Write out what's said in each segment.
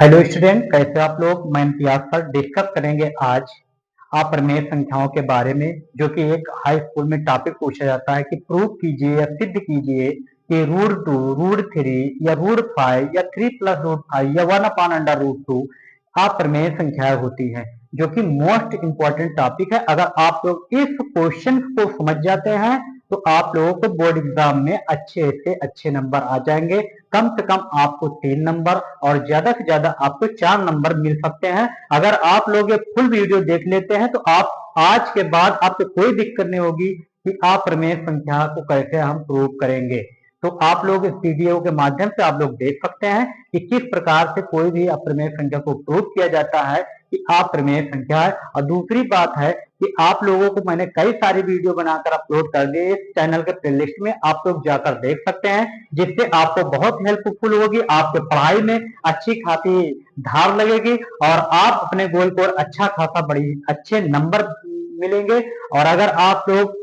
Hello student, कैसे आप लोग। मैं इम्तियाज सर डिस्कस करेंगे आज अप्रमेय संख्याओं के बारे में, जो कि एक हाई स्कूल में टॉपिक पूछा जाता है कि प्रूव कीजिए या सिद्ध कीजिए कि √2, √3 या √5 या 3+√5 या 1/√2 अप्रमेय संख्याएं होती है, जो कि मोस्ट इंपॉर्टेंट टॉपिक है। अगर आप लोग इस क्वेश्चन को समझ जाते हैं तो आप लोगों को बोर्ड एग्जाम में अच्छे से अच्छे नंबर आ जाएंगे। कम से कम आपको 3 नंबर और ज्यादा से ज्यादा आपको 4 नंबर मिल सकते हैं। अगर आप लोग ये फुल वीडियो देख लेते हैं तो आप आज के बाद आपको कोई दिक्कत नहीं होगी कि अप्रमेय संख्या को कैसे हम प्रूव करेंगे। तो आप लोग इस वीडियो के माध्यम से आप लोग देख सकते हैं कि किस प्रकार से कोई भी अप्रमेय संख्या को प्रूव किया जाता है कि अप्रमेय संख्या है। और दूसरी बात है कि आप लोगों को मैंने कई सारी वीडियो बनाकर अपलोड कर दिए इस चैनल के प्लेलिस्ट में, आप लोग जाकर देख सकते हैं, जिससे आपको बहुत हेल्पफुल होगी। आपके पढ़ाई में अच्छी खासी धार लगेगी और आप अपने गोल को अच्छा खासा बड़ी अच्छे नंबर मिलेंगे। और अगर आप लोग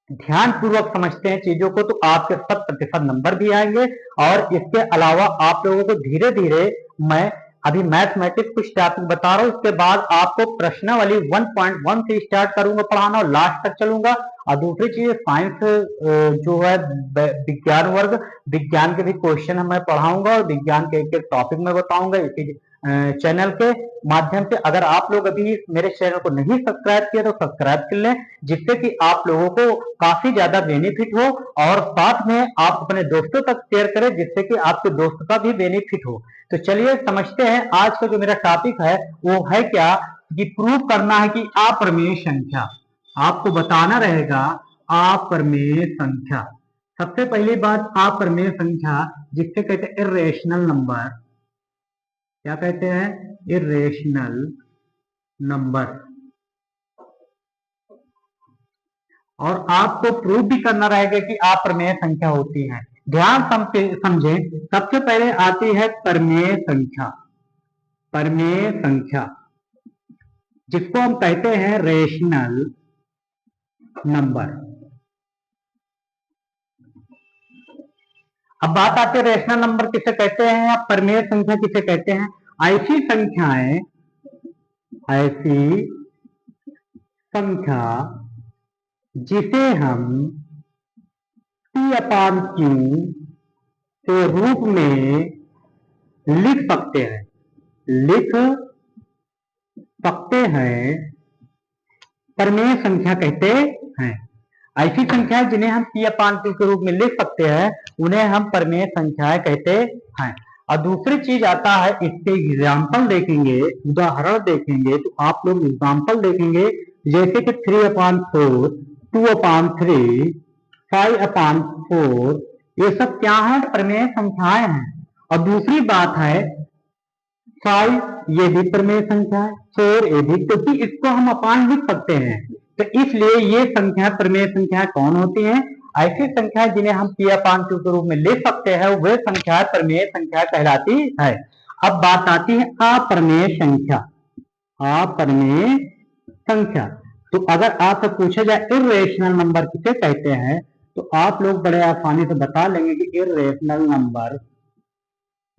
ध्यान पूर्वक समझते हैं चीजों को तो आपके 100% नंबर भी आएंगे। और इसके अलावा आप लोगों को धीरे धीरे मैं अभी मैथमेटिक्स कुछ टॉपिक बता रहा हूं, उसके बाद आपको प्रश्नावली 1.1 से स्टार्ट करूंगा पढ़ाना और लास्ट तक चलूंगा। और दूसरी चीज साइंस जो है विज्ञान वर्ग, विज्ञान के भी क्वेश्चन मैं पढ़ाऊंगा और विज्ञान के एक एक टॉपिक में बताऊंगा इसी चैनल के माध्यम से। अगर आप लोग अभी मेरे चैनल को नहीं सब्सक्राइब किया तो सब्सक्राइब कर लें, जिससे कि आप लोगों को काफी ज्यादा बेनिफिट हो और साथ में आप अपने दोस्तों तक शेयर करें, जिससे कि आपके दोस्त का भी बेनिफिट हो। तो चलिए समझते हैं आज का जो मेरा टॉपिक है वो है क्या कि प्रूव करना है कि अप्रमेय संख्या, आपको बताना रहेगा अप्रमेय संख्या। सबसे पहली बात अप्रमेय संख्या जिससे कहते हैं इर्रेशनल नंबर, क्या कहते हैं, इर्रेशनल नंबर। और आपको प्रूव भी करना रहेगा कि अप्रमेय संख्या होती है। ध्यान समझें, सबसे पहले आती है प्रमेय संख्या। प्रमेय संख्या जिसको हम कहते हैं रेशनल नंबर। अब बात आती है रेशनल नंबर किसे कहते हैं या प्रमेय संख्या किसे कहते हैं। ऐसी संख्याएं, ऐसी संख्या जिसे हम P/Q के रूप में लिख सकते हैं, लिख सकते हैं, प्रमेय संख्या कहते हैं। ऐसी संख्याएं जिन्हें हम P/Q के रूप में लिख सकते हैं उन्हें हम प्रमेय संख्याएं कहते हैं। और दूसरी चीज आता है, इसके एग्जाम्पल देखेंगे, उदाहरण देखेंगे तो आप लोग एग्जाम्पल देखेंगे जैसे कि 3/4, 2/3, 5/4, ये सब क्या है, प्रमेय संख्याएं हैं। और दूसरी बात है 5, ये भी प्रमेय संख्या है, 4 ये भी, क्योंकि इसको हम अपान लिख सकते हैं। तो इसलिए ये संख्या प्रमेय संख्या कौन होती है, ऐसी संख्या जिन्हें हम P/Q के रूप में लिख सकते हैं वे संख्या प्रमेय संख्या कहलाती है। अब बात आती है अप्रमेय संख्या। अप्रमेय संख्या, तो अगर आपसे पूछा जाए इर्रेशनल नंबर किसे कहते हैं तो आप लोग बड़े आसानी से बता लेंगे कि इर्रेशनल नंबर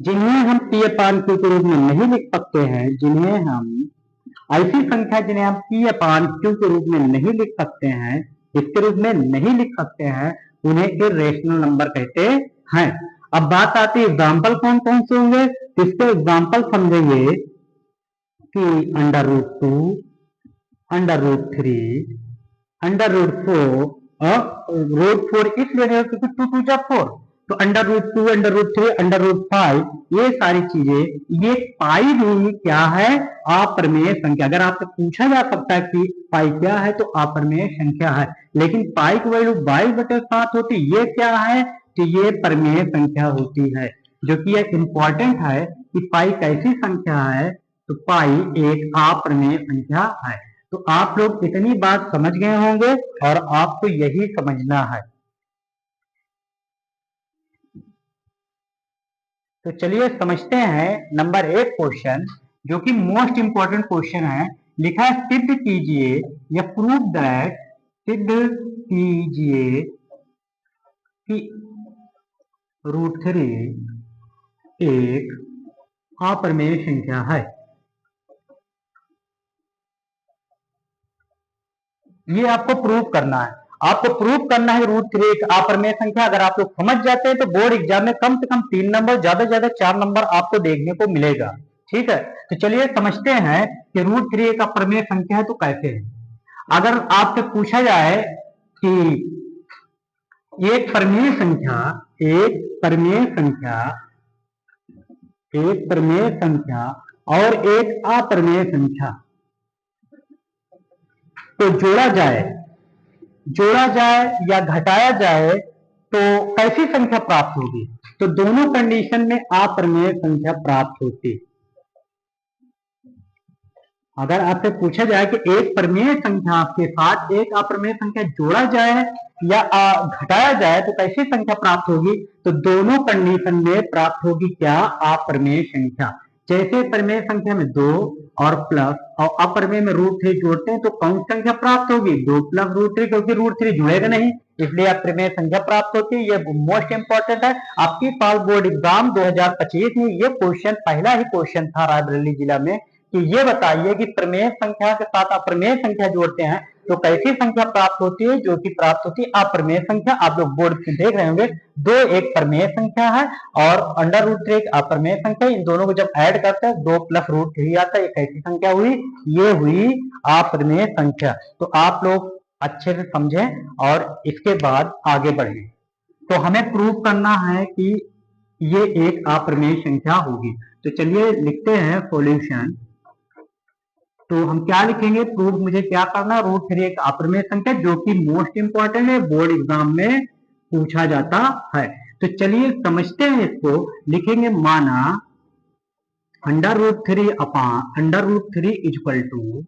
जिन्हें हम P/Q के रूप में नहीं लिख सकते हैं, जिन्हें हम ऐसी संख्या जिन्हें हम P/Q के रूप में नहीं लिख सकते हैं, इसके रूप में नहीं लिख सकते हैं, उन्हें इर्रेशनल नंबर कहते हैं। अब बात आती है एग्जाम्पल कौन कौन से होंगे, इसके एग्जाम्पल समझेंगे कि √2, √3, √4 √4 इसलिए क्योंकि 2 2 4, तो √2, √3, √5 ये सारी चीजें, ये पाई भी क्या है, अप्रमेय संख्या। अगर आपसे पूछा जा सकता है कि पाई क्या है तो अप्रमेय संख्या है, लेकिन पाई की वैल्यू 22/7 होती, ये क्या है कि ये प्रमेय संख्या होती है, जो कि यह इंपॉर्टेंट है कि पाई कैसी संख्या है, तो पाई एक अप्रमेय संख्या है। तो आप लोग इतनी बात समझ गए होंगे और आपको यही समझना है। तो चलिए समझते हैं नंबर 1 क्वेश्चन, जो कि मोस्ट इंपॉर्टेंट क्वेश्चन है। लिखा है सिद्ध कीजिए या प्रूव दैट, सिद्ध कीजिए कि √3 एक अप्रमेय संख्या है। ये आपको प्रूव करना है। आपको प्रूव करना है √3 एक अप्रमेय संख्या। अगर आप लोग समझ जाते हैं तो बोर्ड एग्जाम में कम से कम 3 नंबर, ज्यादा से ज्यादा 4 नंबर आपको देखने को मिलेगा। ठीक है, तो चलिए समझते हैं कि √3 एक अप्रमेय संख्या है तो कैसे है। अगर आपसे पूछा जाए कि एक प्रमेय संख्या, एक प्रमेय संख्या, एक प्रमेय संख्या और एक अप्रमेय संख्या तो जोड़ा जाए या घटाया जाए तो कैसी संख्या प्राप्त होगी? तो दोनों कंडीशन में अप्रमेय संख्या प्राप्त होती। अगर आपसे पूछा जाए कि एक प्रमेय संख्या के साथ एक अप्रमेय संख्या जोड़ा जाए या घटाया जाए तो कैसी संख्या प्राप्त होगी? तो दोनों कंडीशन में प्राप्त होगी क्या? अप्रमेय संख्या। जैसे प्रमेय संख्या में 2 और प्लस और अप्रमेय में √3 जोड़ते हैं तो कौन सी संख्या प्राप्त होगी? 2 + √3, क्योंकि √3 जुड़ेगा नहीं, इसलिए अप्रमेय संख्या प्राप्त होती है। ये मोस्ट इंपॉर्टेंट है। आपकी पास बोर्ड एग्जाम 2025 में ये क्वेश्चन पहला ही क्वेश्चन था रायबरेली जिला में कि ये बताइए कि प्रमेय संख्या के साथ अप्रमेय संख्या जोड़ते हैं तो कैसी संख्या प्राप्त होती है? जो कि प्राप्त होती है अप्रमेय संख्या। आप लोग बोर्ड पे देख रहे होंगे 2 एक प्रमेय संख्या है और √3 एक अप्रमेय संख्या। इन दोनों को जब ऐड करते हैं 2 + √3 आता है। ये कैसी संख्या हुई? ये हुई अप्रमेय संख्या। तो आप लोग अच्छे से समझें और इसके बाद आगे बढ़े। तो हमें प्रूव करना है कि ये एक अप्रमेय संख्या होगी। तो चलिए लिखते हैं सॉल्यूशन। तो हम क्या लिखेंगे? प्रूफ मुझे क्या करना? √3 एक अप्रमेय संख्या जो कि मोस्ट इंपॉर्टेंट है, बोर्ड एग्जाम में पूछा जाता है। तो चलिए समझते हैं इसको। लिखेंगे माना √3 अपॉन √3 इक्वल टू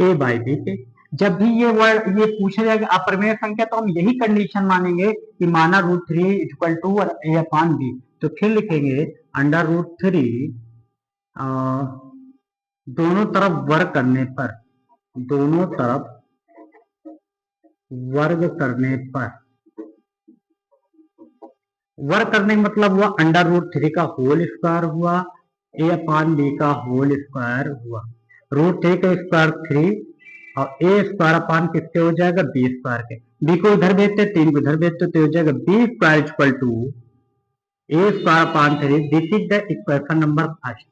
a/b के। जब भी ये पूछा जाएगा अप्रमेय संख्या तो हम यही कंडीशन मानेंगे कि माना √3 इक्वल टू a/b। तो फिर लिखेंगे √3 दोनों तरफ वर्ग करने पर, दोनों तरफ वर्ग करने पर, वर्ग करने का मतलब हुआ √3 का होल स्क्वायर हुआ, a/b का होल स्क्वायर हुआ। √3 का स्क्वायर 3 और a² किससे हो जाएगा? b² के। b को इधर भेजते, 3 को इधर भेजते तो हो जाएगा b² equal to a²/3। This is the equation number first.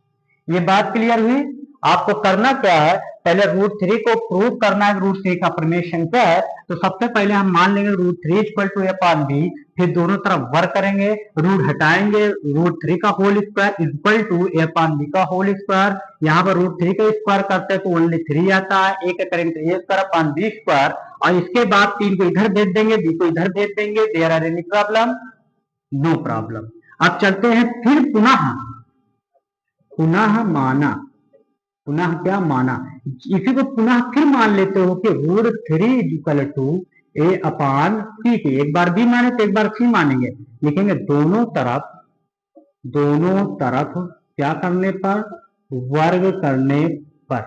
ये बात क्लियर हुई? आपको करना क्या है? पहले √3 को प्रूव करना है। √3 का अप्रमेय संख्या है तो सबसे पहले हम मान लेंगे √3 इक्वल टू a/b। फिर दोनों तरफ वर्ग करेंगे, रूट हटाएंगे, √3 का whole square equal to a/b का होल स्क्वायर। यहाँ पर √3 का स्क्वायर करते हैं तो ओनली 3 आता है। एक करेंगे तो a²/b² और इसके बाद 3 को इधर भेज देंगे, b को इधर भेज देंगे। There are any problem? No problem. अब चलते हैं फिर पुनः माना, पुनः क्या माना? इसी को पुनः फिर मान लेते हो कि √3 इक्वल टू a/c के। एक बार b माने तो एक बार c मानेंगे। लिखेंगे दोनों तरफ क्या करने पर? वर्ग करने पर।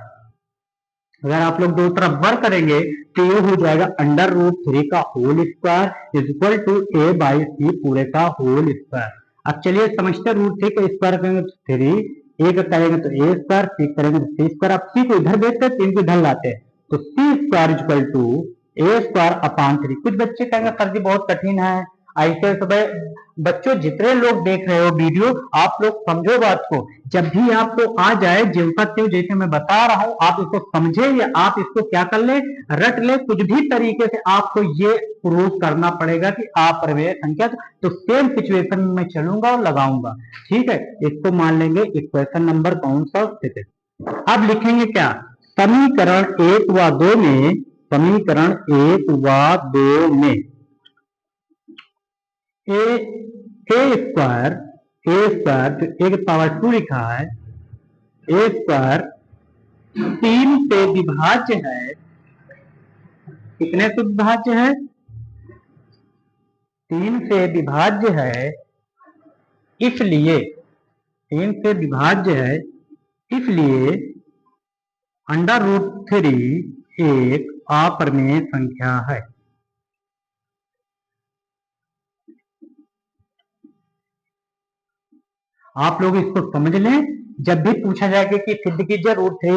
अगर आप लोग दोनों तरफ वर्ग करेंगे तो ये हो जाएगा √3 का whole square equal to a/c पूरे का होल स्क्वायर। अब चलिए समझते √3 का स्क्वायर करेंगे तो 3, एक करेंगे तो a², c करेंगे तो c²। अब c को इधर भेजते हैं, 3 को इधर लाते हैं तो c² इक्वल टू a²/3। कुछ बच्चे कहेंगे सर जी बहुत कठिन है। ऐसे सब बच्चों जितने लोग देख रहे हो वीडियो, आप लोग समझो बात को। जब भी आपको आ जाए ज्यों त्यों जैसे मैं बता रहा हूं आप इसको समझे या आप इसको क्या कर ले? रट ले। कुछ भी तरीके से आपको ये प्रूव करना पड़ेगा कि अप्रमेय संख्या। तो सेम सिचुएशन में मैं चलूंगा और लगाऊंगा। ठीक है, इसको मान लेंगे इक्वेशन नंबर कौन सा? अब लिखेंगे क्या? समीकरण 1 व 2 में, समीकरण 1 व 2 में a² जो a/2 लिखा है, a² 3 से विभाज्य है। कितने से विभाज्य है? 3 से विभाज्य है। इसलिए 3 से विभाज्य है, इसलिए √3 एक अप्रमेय संख्या है। आप लोग इसको समझ लें। जब भी पूछा जाएगा कि सिद्ध कीजिए रूट थ्री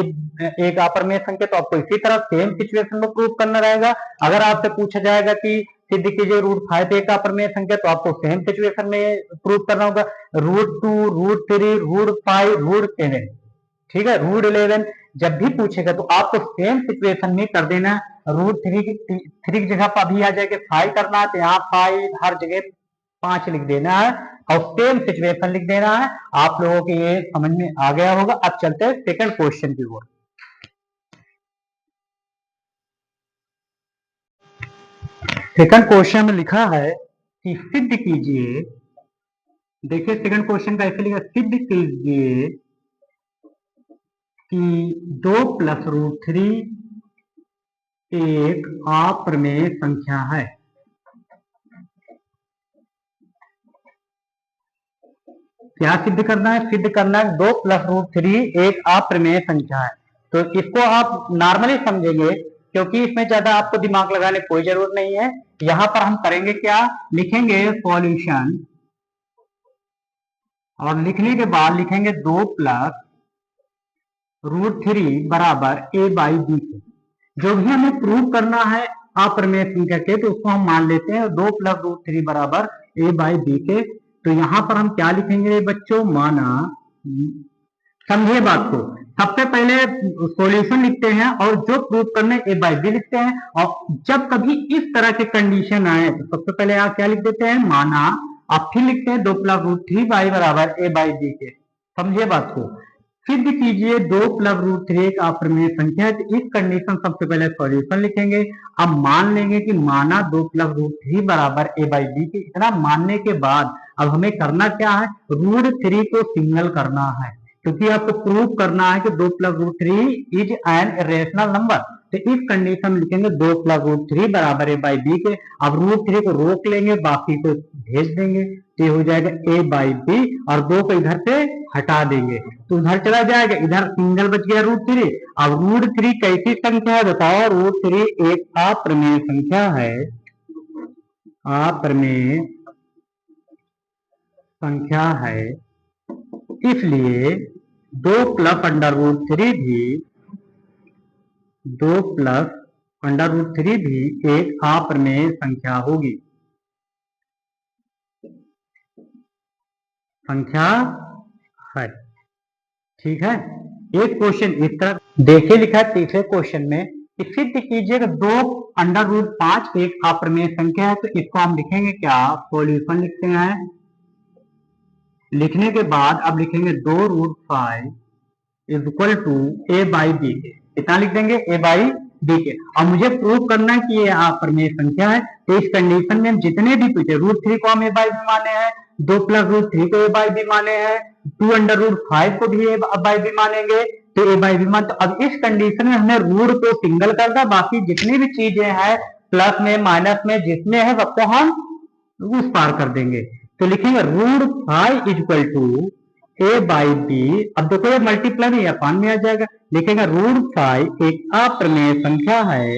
एक अप्रमेय संख्या, तो आपको इसी तरह सेम सिचुएशन में प्रूव करना रहेगा। अगर आपसे पूछा जाएगा कि सिद्ध कीजिए रूट फाइव एक अप्रमेय संख्या, तो आपको सेम सिचुएशन में प्रूव करना होगा। Root two, root three, root five, root seven, ठीक है, रूट 11 जब भी पूछेगा तो आपको सेम सिचुएशन में कर देना। रूट थ्री की जगह पर अभी आ जाएगा 5 करना है, तो यहाँ 5 हर जगह 5 लिख देना है और सेम सिचुएशन लिख देना है। आप लोगों को ये समझ में आ गया होगा। अब चलते हैं सेकंड क्वेश्चन की ओर। सेकंड क्वेश्चन में लिखा है कि सिद्ध कीजिए, देखिए सेकंड क्वेश्चन कैसे लिखा, सिद्ध कीजिए कि 2 प्लस रूट थ्री एक अप्रमेय संख्या है। क्या सिद्ध करना है? सिद्ध करना है 2 प्लस रूट थ्री एक अप्रमेय संख्या है। तो इसको आप नॉर्मली समझेंगे, क्योंकि इसमें ज्यादा आपको दिमाग लगाने की कोई जरूरत नहीं है। यहां पर हम करेंगे क्या, लिखेंगे सॉल्यूशन, और लिखने के बाद लिखेंगे 2 प्लस रूट थ्री बराबर ए बाई बी के। जो भी हमें प्रूव करना है अप्रमेय संख्या के, तो उसको हम मान लेते हैं 2 प्लस रूट थ्री बराबर ए बाई बी के। तो यहां पर हम क्या लिखेंगे बच्चों, माना, समझिए बात को, सबसे पहले सॉल्यूशन लिखते हैं और जो प्रूव करने ए बाई बी लिखते हैं। और जब कभी इस तरह के कंडीशन आए तो सबसे पहले आप क्या लिख देते हैं, माना, अब फिर लिखते हैं 2 प्लस रूट थ्री बाई बराबर ए बाई बी के। समझिए बात को, सिद्ध कीजिए 2 प्लस रूट थ्री एक अप्रमेय संख्या है। तो इस कंडीशन सबसे पहले सॉल्यूशन लिखेंगे। अब मान लेंगे कि माना 2 प्लस रूट थ्री बराबर ए बाई बी के। इतना मानने के बाद अब हमें करना क्या है, रूट थ्री को सिंगल करना है, क्योंकि आपको प्रूव करना है कि 2 plus root three is an irrational number. तो इस कंडीशन में लिखेंगे 2 प्लस रूट थ्री बराबर ए बाई बी के। अब रूट थ्री को रोक लेंगे, बाकी को भेज देंगे, तो ये हो जाएगा ए बाई बी, और 2 को इधर से हटा देंगे तो उधर चला जाएगा, इधर सिंगल बच गया रूट थ्री। अब रूट थ्री कैसी संख्या है बताओ, रूट थ्री एक अप्रमेय संख्या है, अप्रमेय संख्या है। इसलिए 2 प्लस अंडर रूट थ्री भी, 2 प्लस अंडर रूट थ्री भी एक अप्रमेय संख्या होगी, संख्या है, ठीक है। एक क्वेश्चन इस तरह देखिए, लिखा है तीसरे क्वेश्चन में कि सिद्ध कीजिएगा 2 अंडर रूट 5 एक अप्रमेय संख्या है। तो इसको हम लिखेंगे क्या, सॉल्यूशन लिखते हैं। लिखने के बाद अब लिखेंगे 2 root 5 is equal to A by B के। कितना लिख देंगे, ए बाई बी के। और मुझे प्रूव करना है कि ये अप्रमेय संख्या है। तो इस कंडीशन में हम जितने भी पूछे, रूट थ्री को हम ए बाई बी माने हैं, 2 प्लस रूट थ्री को ए बाई बी माने हैं, 2 अंडर रूट 5 को भी ए बाई बी मानेंगे, तो ए बाई बी मान। तो अब इस कंडीशन में हमने रूट को सिंगल कर दिया, बाकी जितनी भी चीजें हैं प्लस में माइनस में जिसमें है सबको हम उस पार कर देंगे। तो लिखेंगे root 5 is equal to A by B. अब देखो ये मल्टीप्लाई में अपान में आ जाएगा, लिखेंगे रूट 5 एक अप्रमेय संख्या है,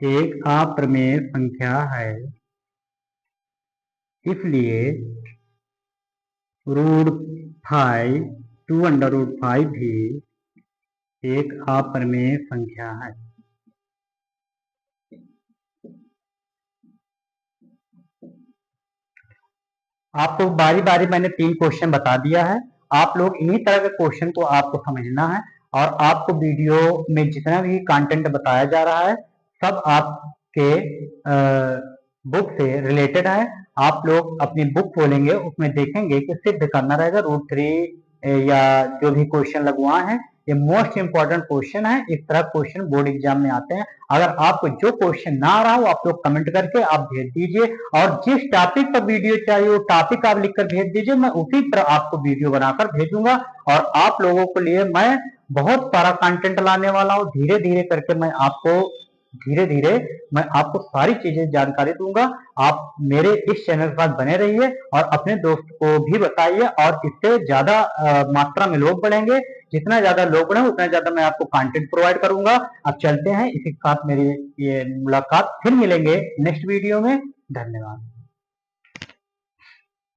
एक अप्रमेय संख्या है, इसलिए रूट 5 2 अंडर रूट 5 भी एक अप्रमेय संख्या है। आपको बारी बारी मैंने 3 क्वेश्चन बता दिया है। आप लोग इन्हीं तरह के क्वेश्चन को आपको समझना है, और आपको वीडियो में जितना भी कंटेंट बताया जा रहा है सब आपके बुक से रिलेटेड है। आप लोग अपनी बुक खोलेंगे, उसमें देखेंगे कि सिद्ध करना रहेगा रूट थ्री, या जो भी क्वेश्चन लगवाए हैं ये मोस्ट इंपॉर्टेंट क्वेश्चन है। इस तरह क्वेश्चन बोर्ड एग्जाम में आते हैं। अगर आपको जो क्वेश्चन ना आ रहा हो आप लोग कमेंट करके आप भेज दीजिए, और जिस टॉपिक पर वीडियो चाहिए वो टॉपिक आप लिखकर भेज दीजिए, मैं उसी पर आपको वीडियो बनाकर भेजूंगा। और आप लोगों के लिए मैं बहुत सारा कंटेंट लाने वाला हूँ। धीरे धीरे करके मैं आपको सारी चीजें जानकारी दूंगा। आप मेरे इस चैनल के साथ बने रहिए और अपने दोस्त को भी बताइए, और इससे ज्यादा मात्रा में लोग बढ़ेंगे। जितना ज्यादा लोग बढ़े उतना ज्यादा मैं आपको कंटेंट प्रोवाइड करूंगा। अब चलते हैं, इसी के साथ मेरी ये मुलाकात, फिर मिलेंगे नेक्स्ट वीडियो में। धन्यवाद।